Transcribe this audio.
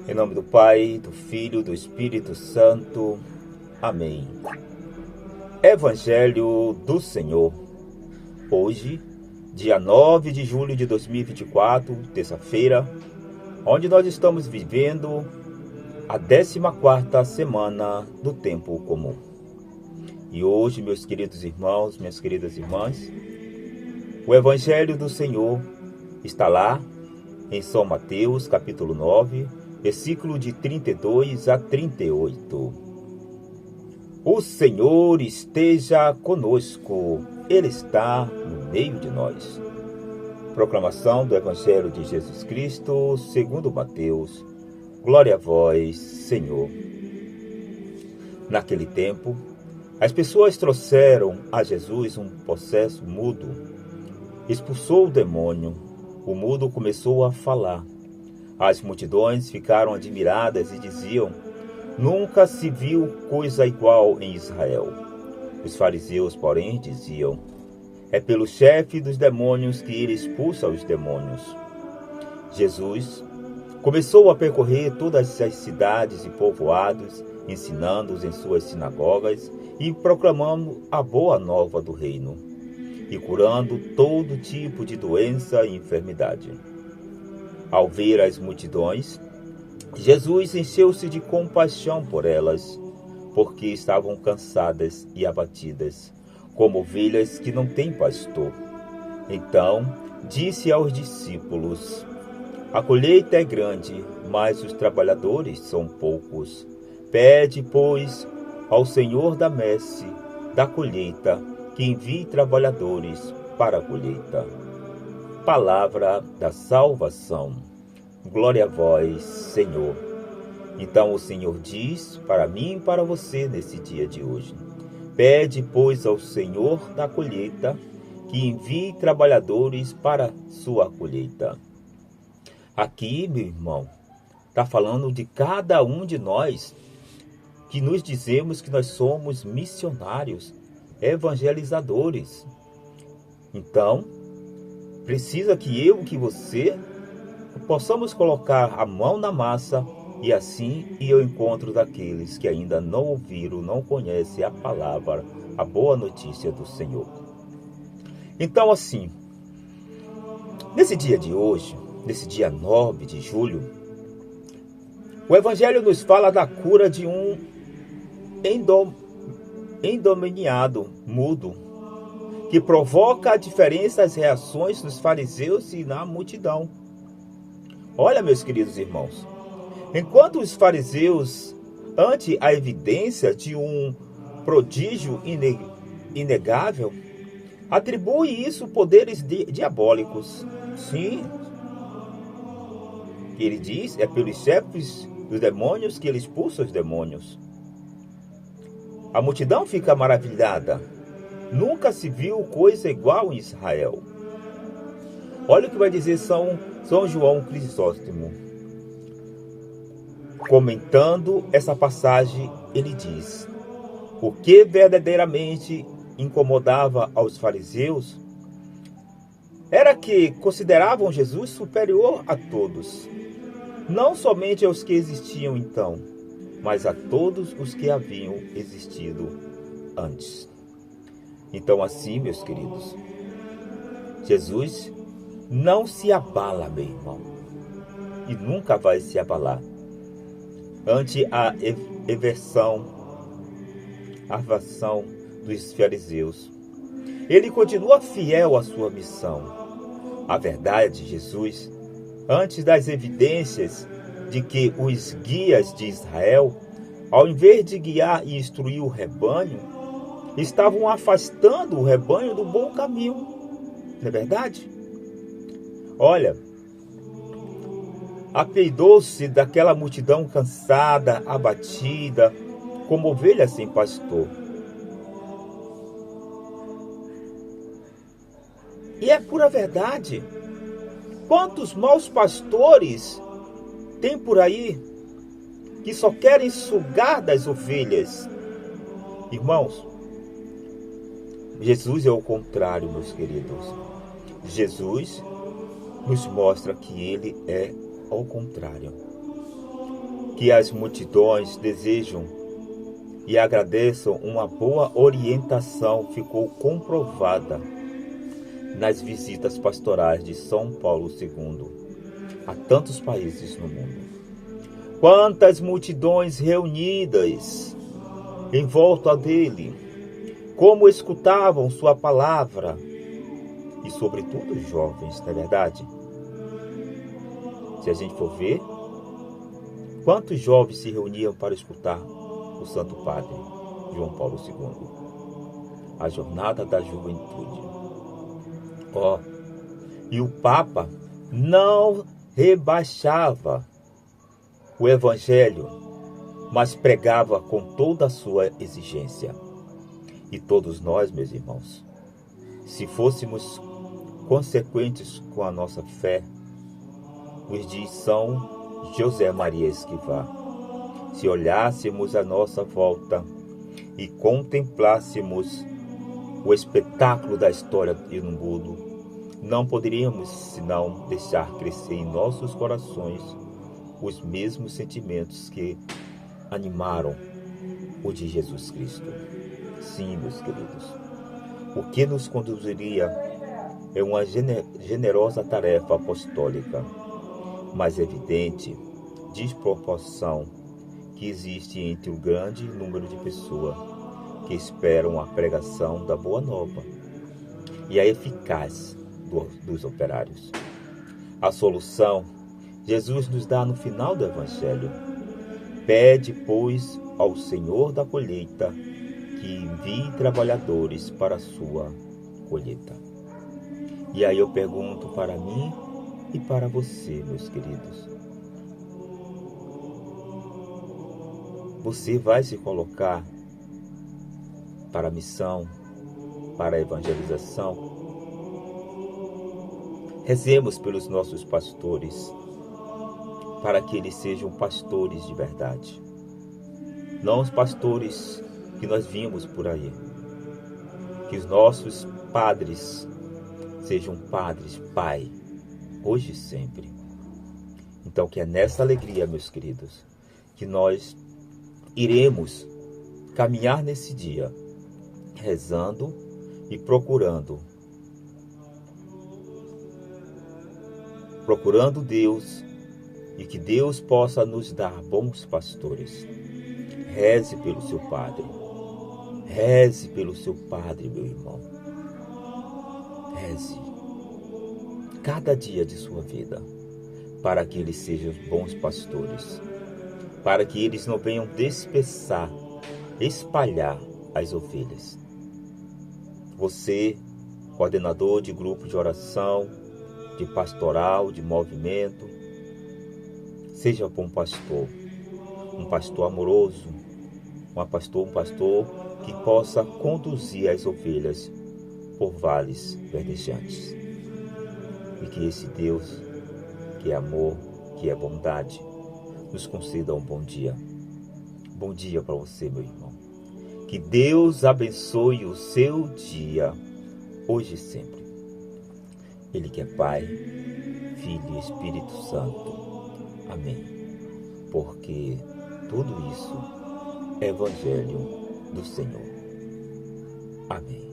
Em nome do Pai, do Filho e do Espírito Santo. Amém. Evangelho do Senhor. Hoje, dia 9 de julho de 2024, terça-feira, onde nós estamos vivendo a 14ª semana do tempo comum. E hoje, meus queridos irmãos, minhas queridas irmãs, o Evangelho do Senhor está lá em São Mateus, capítulo 9, versículo de 32 a 38. O Senhor esteja conosco, Ele está no meio de nós. Proclamação do Evangelho de Jesus Cristo, segundo Mateus. Glória a vós, Senhor. Naquele tempo, as pessoas trouxeram a Jesus um possesso mudo. Expulsou o demônio. O mudo começou a falar. As multidões ficaram admiradas e diziam: nunca se viu coisa igual em Israel. Os fariseus, porém, diziam: é pelo chefe dos demônios que ele expulsa os demônios. Jesus começou a percorrer todas as cidades e povoados, ensinando-os em suas sinagogas e proclamando a boa nova do reino, e curando todo tipo de doença e enfermidade. Ao ver as multidões, Jesus encheu-se de compaixão por elas, porque estavam cansadas e abatidas, como ovelhas que não têm pastor. Então disse aos discípulos: a colheita é grande, mas os trabalhadores são poucos. Pede, pois, ao Senhor da messe da colheita que envie trabalhadores para a colheita. Palavra da salvação. Glória a vós, Senhor. Então o Senhor diz para mim e para você nesse dia de hoje: pede, pois, ao Senhor da colheita que envie trabalhadores para sua colheita. Aqui, meu irmão, está falando de cada um de nós que nos dizemos que nós somos missionários, evangelizadores. Então, precisa que eu, que você, possamos colocar a mão na massa e assim ir ao encontro daqueles que ainda não ouviram, não conhecem a palavra, a boa notícia do Senhor. Então, assim, nesse dia de hoje, nesse dia 9 de julho, o Evangelho nos fala da cura de um endemoniado mudo, que provoca diferentes reações nos fariseus e na multidão. Olha, meus queridos irmãos, enquanto os fariseus, ante a evidência de um prodígio inegável, atribuem isso poderes diabólicos. Sim, ele diz, é pelos chefes dos demônios que ele expulsa os demônios. A multidão fica maravilhada. Nunca se viu coisa igual em Israel. Olha o que vai dizer São João Crisóstomo. Comentando essa passagem, ele diz: o que verdadeiramente incomodava aos fariseus era que consideravam Jesus superior a todos, não somente aos que existiam então, mas a todos os que haviam existido antes. Então, assim, meus queridos, Jesus não se abala, meu irmão, e nunca vai se abalar ante a aversão dos fariseus. Ele continua fiel à sua missão. A verdade, Jesus, antes das evidências de que os guias de Israel, ao invés de guiar e instruir o rebanho, estavam afastando o rebanho do bom caminho. Não é verdade? Olha, apeidou-se daquela multidão cansada, abatida, como ovelha sem pastor. E é pura verdade. Quantos maus pastores tem por aí que só querem sugar das ovelhas? Irmãos, Jesus é o contrário, meus queridos. Jesus nos mostra que ele é ao contrário. que as multidões desejam e agradeçam uma boa orientação ficou comprovada nas visitas pastorais de São Paulo II a tantos países no mundo. Quantas multidões reunidas em volta dele, como escutavam sua palavra, e sobretudo os jovens, não é verdade? Se a gente for ver, quantos jovens se reuniam para escutar o Santo Padre João Paulo II, a jornada da juventude. E o Papa não rebaixava o Evangelho, mas pregava com toda a sua exigência. E todos nós, meus irmãos, se fôssemos consequentes com a nossa fé, os diz São José Maria Escrivá, se olhássemos à nossa volta e contemplássemos o espetáculo da história do mundo, não poderíamos senão deixar crescer em nossos corações os mesmos sentimentos que animaram o de Jesus Cristo. Sim, meus queridos, o que nos conduziria é uma generosa tarefa apostólica, mas evidente desproporção que existe entre o grande número de pessoas que esperam a pregação da Boa Nova e a eficácia dos operários. A solução Jesus nos dá no final do Evangelho. Pede, pois, ao Senhor da colheita que envie trabalhadores para a sua colheita. E aí eu pergunto para mim e para você, meus queridos. Você vai se colocar para a missão, para a evangelização? Rezemos pelos nossos pastores, para que eles sejam pastores de verdade. Não os pastores que nós vimos por aí. Que os nossos padres sejam padres, Pai, hoje e sempre. Então, que é nessa alegria, meus queridos, que nós iremos caminhar nesse dia, rezando e procurando Deus, e que Deus possa nos dar bons pastores. Reze pelo seu padre. Reze pelo seu padre, meu irmão. Reze cada dia de sua vida, para que eles sejam bons pastores, para que eles não venham dispersar, espalhar as ovelhas. Você, coordenador de grupo de oração, de pastoral, de movimento, seja bom pastor, um pastor amoroso, um pastor que possa conduzir as ovelhas por vales verdejantes. E que esse Deus, que é amor, que é bondade, nos conceda um bom dia. Bom dia para você, meu irmão. Que Deus abençoe o seu dia, hoje e sempre. Ele que é Pai, Filho e Espírito Santo. Amém. Porque tudo isso é Evangelho do Senhor. Amém.